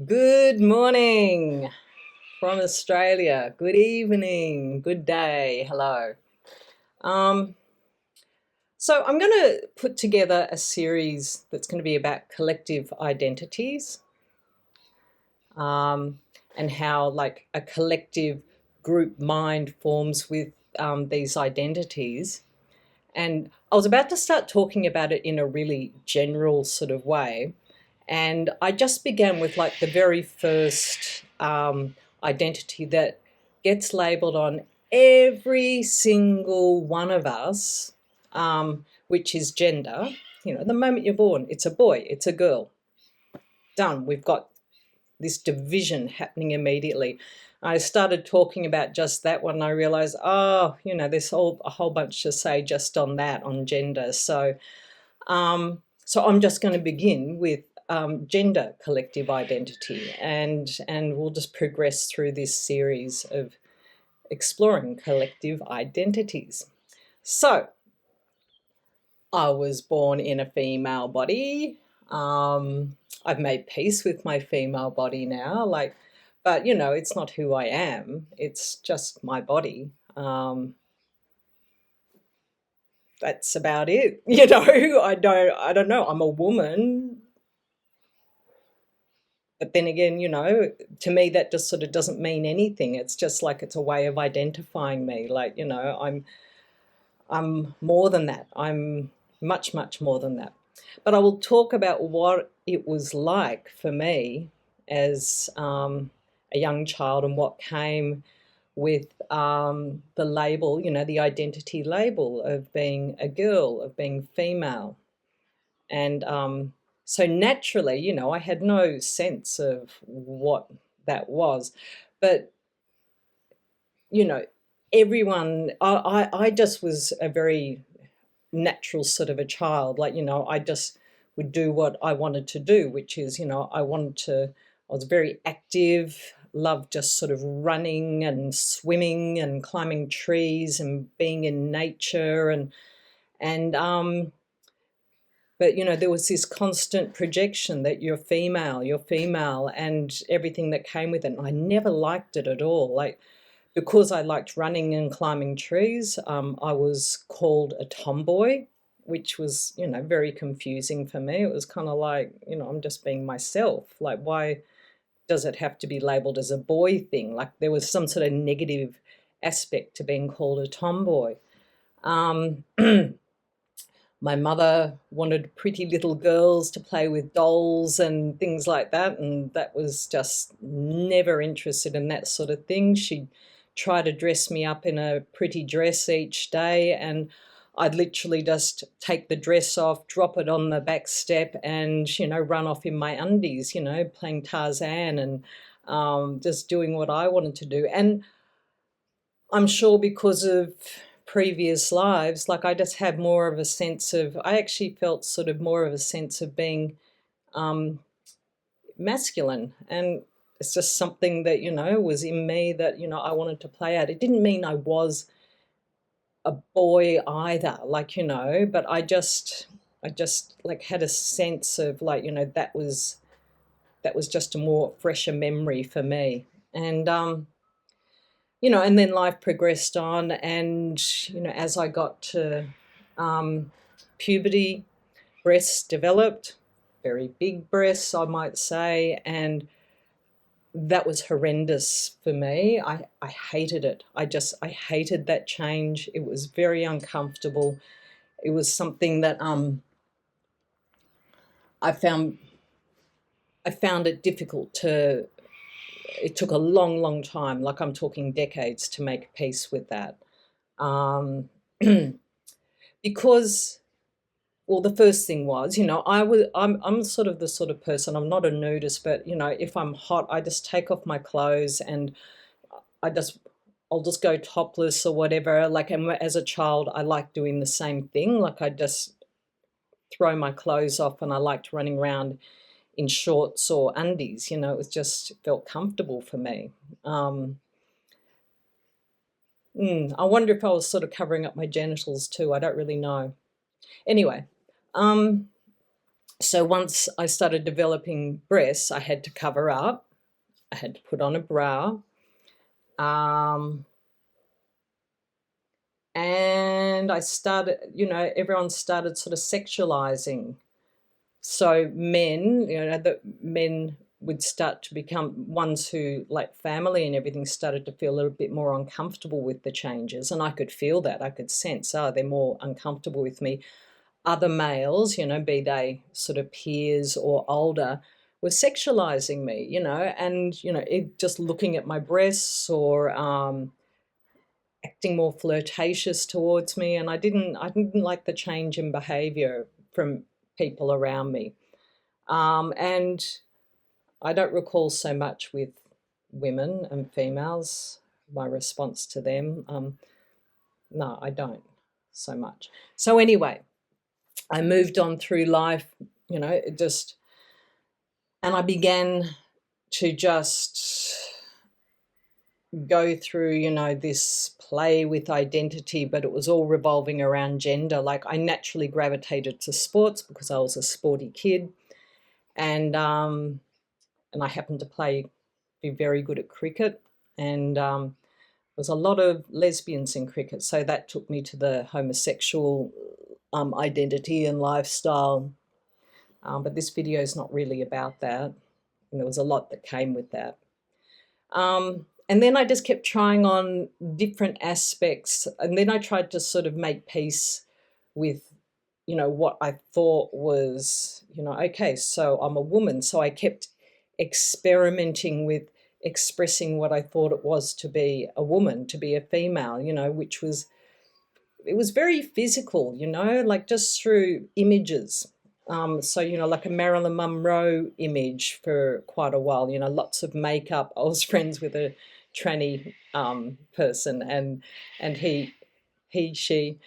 Good morning from Australia. Good evening. Good day. Hello. Um, so I'm going to put together a series that's going to be about collective identities, um, and how like a collective group mind forms with these identities. And I was about to start talking about it in a really general sort of way. And I just began with like the very first identity that gets labeled on every single one of us, which is gender. The moment you're born, it's a boy, it's a girl. Done. We've got this division happening immediately. I started talking about just that one, and I realized, there's a whole bunch to say just on that, on gender. So I'm just going to begin with gender collective identity, and we'll just progress through this series of exploring collective identities. So I was born in a female body. I've made peace with my female body now, but it's not who I am. It's just my body. That's about it. I don't know. I'm a woman. But then again, to me, that just sort of doesn't mean anything. It's just like it's a way of identifying me. Like, I'm more than that. I'm much, much more than that. But I will talk about what it was like for me as a young child and what came with the label, the identity label of being a girl, of being female. And so naturally, I had no sense of what that was. But, you know, everyone, I just was a very natural sort of a child. Like, I just would do what I wanted to do, which is, I was very active, loved just sort of running and swimming and climbing trees and being in nature and but there was this constant projection that you're female, and everything that came with it. And I never liked it at all. Like, because I liked running and climbing trees, I was called a tomboy, which was, very confusing for me. It was kind of like, I'm just being myself. Like, why does it have to be labeled as a boy thing? Like, there was some sort of negative aspect to being called a tomboy. Um, my mother wanted pretty little girls to play with dolls and things like that, and that was just never interested in that sort of thing. She'd try to dress me up in a pretty dress each day, and I'd literally just take the dress off, drop it on the back step, and run off in my undies, playing Tarzan and just doing what I wanted to do. And I'm sure because of previous lives, like, I just had more of a sense of, I actually felt sort of more of a sense of being um, masculine. And it's just something that, was in me that, I wanted to play out. It didn't mean I was a boy either, like, but I just like had a sense of like, that was just a more fresher memory for me. And then life progressed on, and as I got to puberty, breasts developed, very big breasts, I might say, and that was horrendous for me. I hated it. I hated that change. It was very uncomfortable. It was something that I found I found it difficult to. It took a long, long time, like I'm talking decades, to make peace with that. Um, because, well, the first thing was, I'm sort of the sort of person, I'm not a nudist, but if I'm hot, I just take off my clothes, and I just I'll just go topless or whatever. Like, and as a child, I liked doing the same thing. Like, I just throw my clothes off, and I liked running around in shorts or undies. It was just felt comfortable for me. Um, I wonder if I was sort of covering up my genitals too. I don't really know. Anyway, um, So once I started developing breasts, I had to cover up. I had to put on a bra. And I started, everyone started sort of sexualizing. So men, the men would start to become ones who, like family and everything, started to feel a little bit more uncomfortable with the changes. And I could feel that. I could sense, they're more uncomfortable with me. Other males, be they sort of peers or older, were sexualizing me, and, just looking at my breasts or acting more flirtatious towards me. And I didn't like the change in behavior from people around me. And I don't recall so much with women and females, my response to them. No, I don't so much. So anyway, I moved on through life, and I began to just go through, this play with identity, but it was all revolving around gender. Like I naturally gravitated to sports because I was a sporty kid, and I happened to be very good at cricket, and there was a lot of lesbians in cricket, so that took me to the homosexual identity and lifestyle. But this video is not really about that, and there was a lot that came with that. And then I just kept trying on different aspects, and then I tried to sort of make peace with, what I thought was, okay, so I'm a woman. So I kept experimenting with expressing what I thought it was to be a woman, to be a female, which was, it was very physical, like just through images. So, like a Marilyn Monroe image for quite a while, lots of makeup. I was friends with a tranny person, and she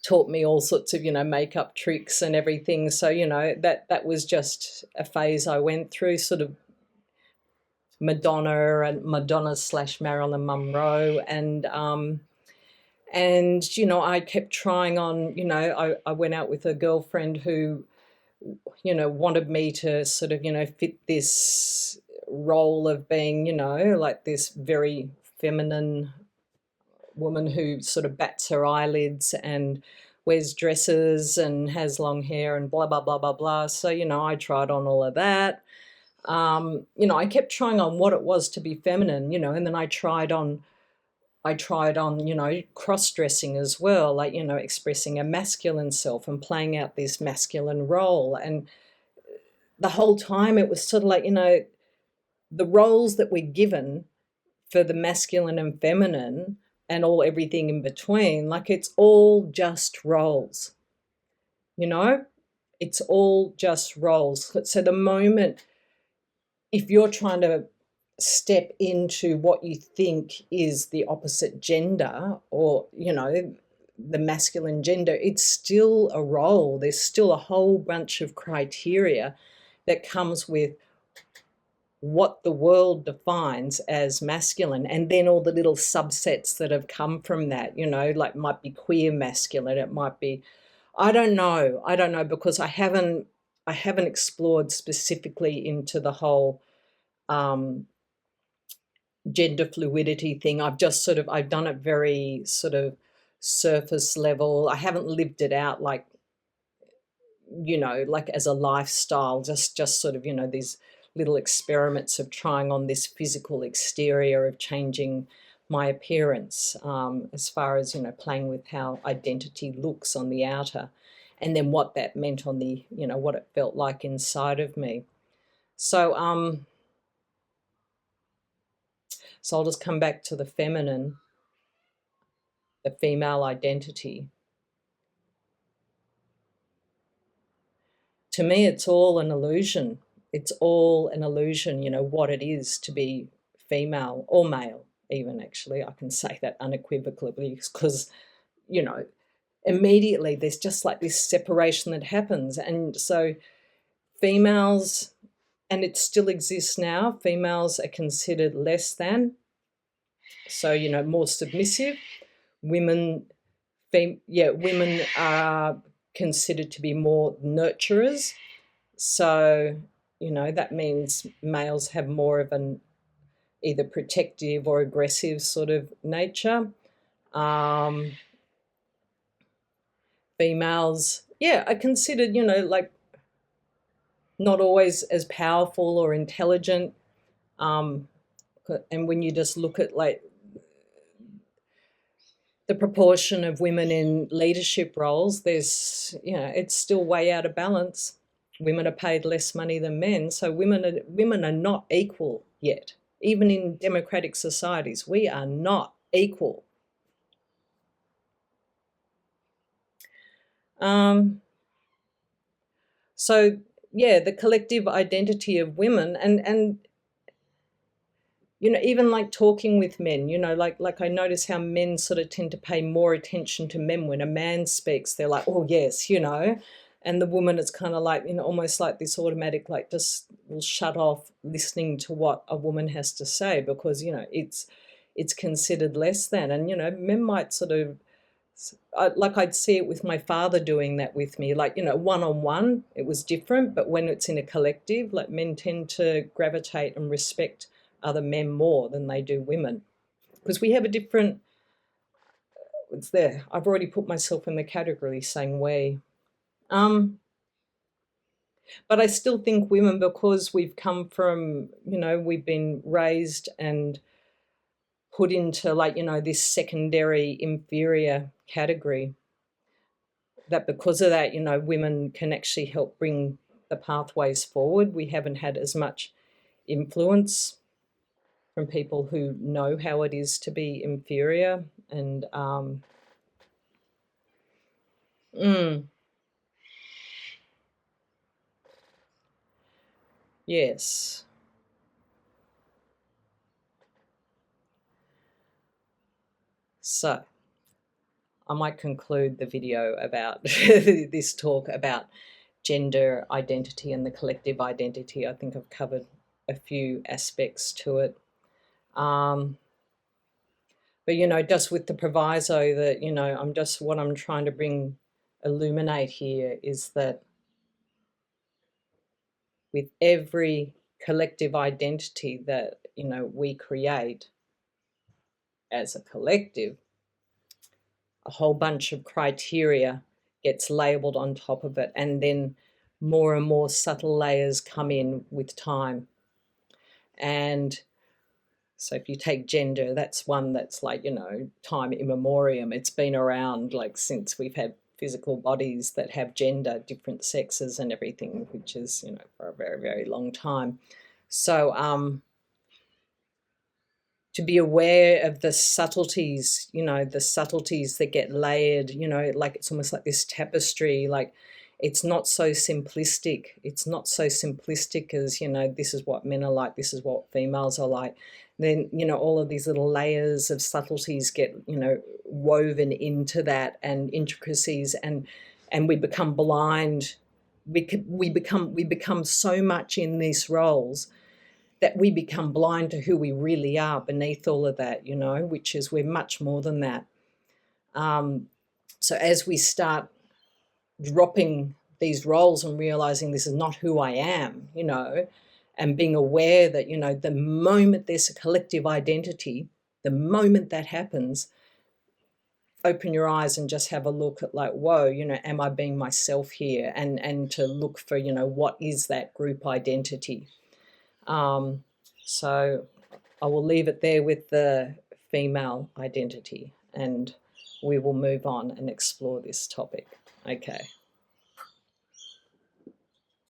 taught me all sorts of, makeup tricks and everything. So, that was just a phase I went through, sort of Madonna / Marilyn Monroe. And, I kept trying on, I went out with a girlfriend who, wanted me to sort of, fit this role of being, like this very feminine woman who sort of bats her eyelids and wears dresses and has long hair and blah, blah, blah, blah, blah. So, I tried on all of that. I kept trying on what it was to be feminine, and then I tried on, cross-dressing as well, like, expressing a masculine self and playing out this masculine role. And the whole time it was sort of like, the roles that we're given for the masculine and feminine and everything in between, like it's all just roles, it's all just roles. So the moment, if you're trying to step into what you think is the opposite gender, or the masculine gender, it's still a role. There's still a whole bunch of criteria that comes with what the world defines as masculine, and then all the little subsets that have come from that, like might be queer masculine, it might be, I don't know, because I haven't explored specifically into the whole gender fluidity thing. I've done it very sort of surface level. I haven't lived it out like like as a lifestyle, just sort of, these little experiments of trying on this physical exterior of changing my appearance, as far as, playing with how identity looks on the outer, and then what that meant on the, what it felt like inside of me. So, so I'll just come back to the feminine, the female identity. To me, it's all an illusion. It's all an illusion, what it is to be female or male, even. Actually, I can say that unequivocally, because, immediately there's just like this separation that happens. And so females, and it still exists now, females are considered less than. So, more submissive. Women are considered to be more nurturers. So, that means males have more of an either protective or aggressive sort of nature. Um, Females, yeah, are considered, like not always as powerful or intelligent. Um, and when you just look at like the proportion of women in leadership roles, it's still way out of balance. Women are paid less money than men, so women are not equal yet. Even in democratic societies, we are not equal. So yeah, the collective identity of women, and even like talking with men, like I notice how men sort of tend to pay more attention to men. When a man speaks, they're like, oh yes, and the woman is kind of like, almost like this automatic, like just will shut off listening to what a woman has to say, because it's considered less than. And men might sort of, like I'd see it with my father doing that with me, like one-on-one it was different, but when it's in a collective, like men tend to gravitate and respect other men more than they do women, because we have a different, it's there, I've already put myself in the category saying we. But I still think women, because we've come from, we've been raised and put into like, this secondary inferior category, that because of that, women can actually help bring the pathways forward. We haven't had as much influence from people who know how it is to be inferior. And yes. So I might conclude the video about this talk about gender identity and the collective identity. I think I've covered a few aspects to it. But, just with the proviso that, what I'm trying to illuminate here is that with every collective identity that, we create as a collective, a whole bunch of criteria gets labeled on top of it, and then more and more subtle layers come in with time. And so if you take gender, that's one that's like, time immemorial. It's been around like since we've had physical bodies that have gender, different sexes and everything, which is, for a very, very long time. So to be aware of the subtleties, the subtleties that get layered, like it's almost like this tapestry, like it's not so simplistic. It's not so simplistic as, this is what men are like, this is what females are like. Then, all of these little layers of subtleties get, woven into that, and intricacies, and we become blind. We become so much in these roles that we become blind to who we really are beneath all of that, which is we're much more than that. So as we start dropping these roles and realizing this is not who I am, and being aware that, the moment there's a collective identity, the moment that happens, open your eyes and just have a look at like, whoa, am I being myself here? And to look for, what is that group identity? So I will leave it there with the female identity, and we will move on and explore this topic. Okay.